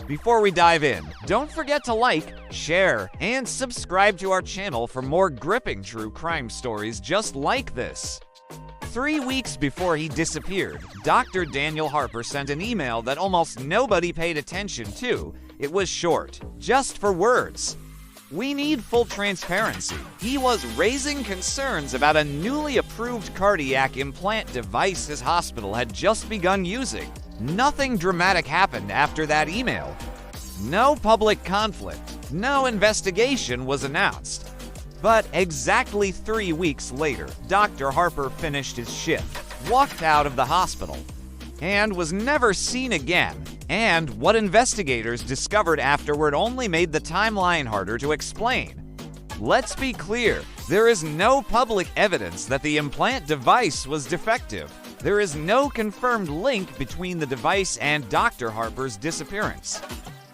Before we dive in, don't forget to like, share, and subscribe to our channel for more gripping true crime stories just like this. 3 weeks before he disappeared, Dr. Daniel Harper sent an email that almost nobody paid attention to. It was short, just for words. We need full transparency. He was raising concerns about a newly approved cardiac implant device his hospital had just begun using. Nothing dramatic happened after that email. No public conflict, no investigation was announced. But exactly 3 weeks later, Dr. Harper finished his shift, walked out of the hospital, and was never seen again. And what investigators discovered afterward only made the timeline harder to explain. Let's be clear, there is no public evidence that the implant device was defective. There is no confirmed link between the device and Dr. Harper's disappearance.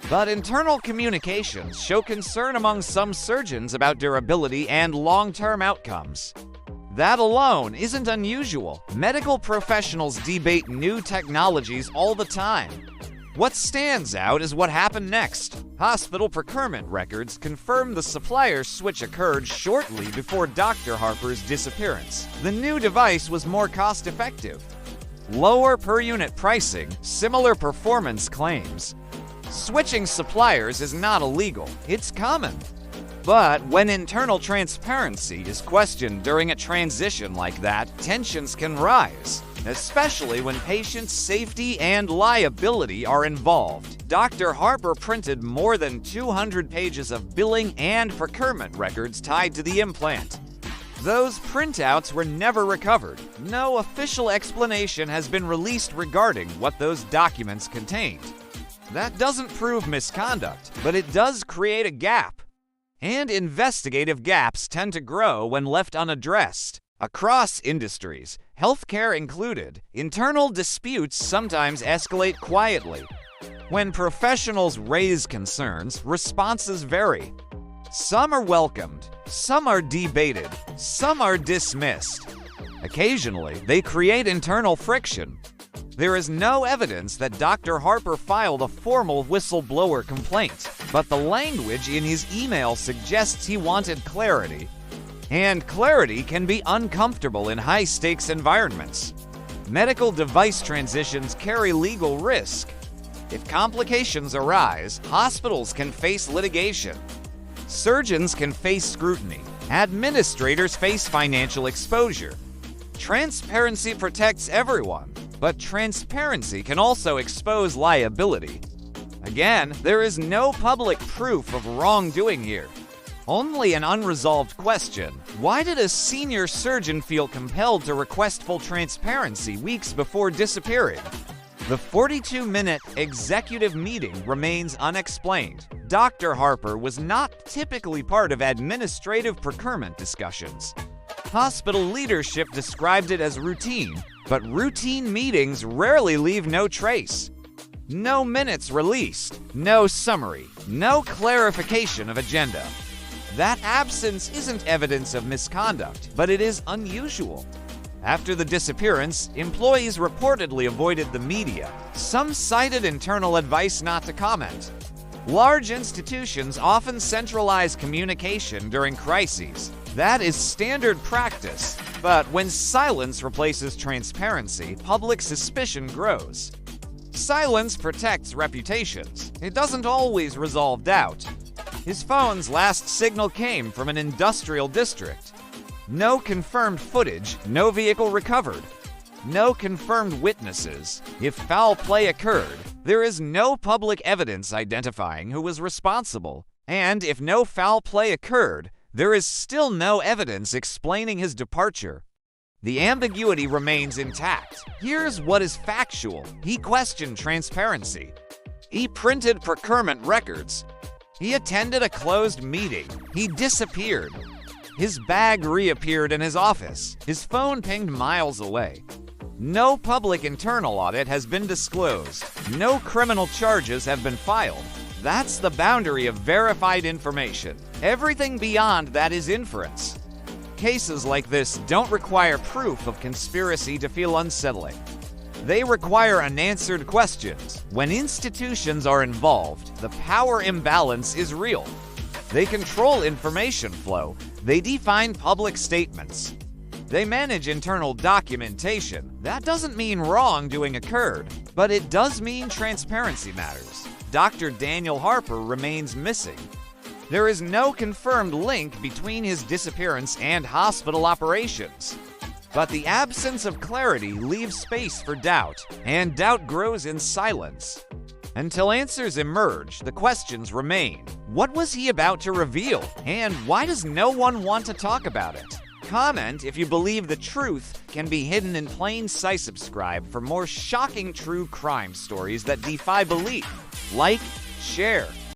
But internal communications show concern among some surgeons about durability and long-term outcomes. That alone isn't unusual. Medical professionals debate new technologies all the time. What stands out is what happened next. Hospital procurement records confirm the supplier switch occurred shortly before Dr. Harper's disappearance. The new device was more cost-effective. Lower per-unit pricing, similar performance claims. Switching suppliers is not illegal, it's common. But when internal transparency is questioned during a transition like that, tensions can rise, especially when patient safety and liability are involved. Dr. Harper printed more than 200 pages of billing and procurement records tied to the implant. Those printouts were never recovered. No official explanation has been released regarding what those documents contained. That doesn't prove misconduct, but it does create a gap. And investigative gaps tend to grow when left unaddressed. Across industries, healthcare included, internal disputes sometimes escalate quietly. When professionals raise concerns, responses vary. Some are welcomed, some are debated, some are dismissed. Occasionally, they create internal friction. There is no evidence that Dr. Harper filed a formal whistleblower complaint, but the language in his email suggests he wanted clarity. And clarity can be uncomfortable in high-stakes environments. Medical device transitions carry legal risk. If complications arise, hospitals can face litigation. Surgeons can face scrutiny. Administrators face financial exposure. Transparency protects everyone, but transparency can also expose liability. Again, there is no public proof of wrongdoing here. Only an unresolved question. Why did a senior surgeon feel compelled to request full transparency weeks before disappearing? The 42-minute executive meeting remains unexplained. Dr. Harper was not typically part of administrative procurement discussions. Hospital leadership described it as routine, but routine meetings rarely leave no trace. No minutes released, no summary, no clarification of agenda. That absence isn't evidence of misconduct, but it is unusual. After the disappearance, employees reportedly avoided the media. Some cited internal advice not to comment. Large institutions often centralize communication during crises. That is standard practice, but when silence replaces transparency, public suspicion grows. Silence protects reputations. It doesn't always resolve doubt. His phone's last signal came from an industrial district. No confirmed footage, no vehicle recovered. No confirmed witnesses. If foul play occurred, there is no public evidence identifying who was responsible. And if no foul play occurred, there is still no evidence explaining his departure. The ambiguity remains intact. Here's what is factual. He questioned transparency. He printed procurement records. He attended a closed meeting. He disappeared. His bag reappeared in his office. His phone pinged miles away. No public internal audit has been disclosed. No criminal charges have been filed. That's the boundary of verified information. Everything beyond that is inference. Cases like this don't require proof of conspiracy to feel unsettling. They require unanswered questions. When institutions are involved, the power imbalance is real. They control information flow. They define public statements. They manage internal documentation. That doesn't mean wrongdoing occurred, but it does mean transparency matters. Dr. Daniel Harper remains missing. There is no confirmed link between his disappearance and hospital operations. But the absence of clarity leaves space for doubt, and doubt grows in silence. Until answers emerge, the questions remain. What was he about to reveal? And why does no one want to talk about it? Comment if you believe the truth can be hidden in plain sight. Subscribe for more shocking true crime stories that defy belief. Like, share,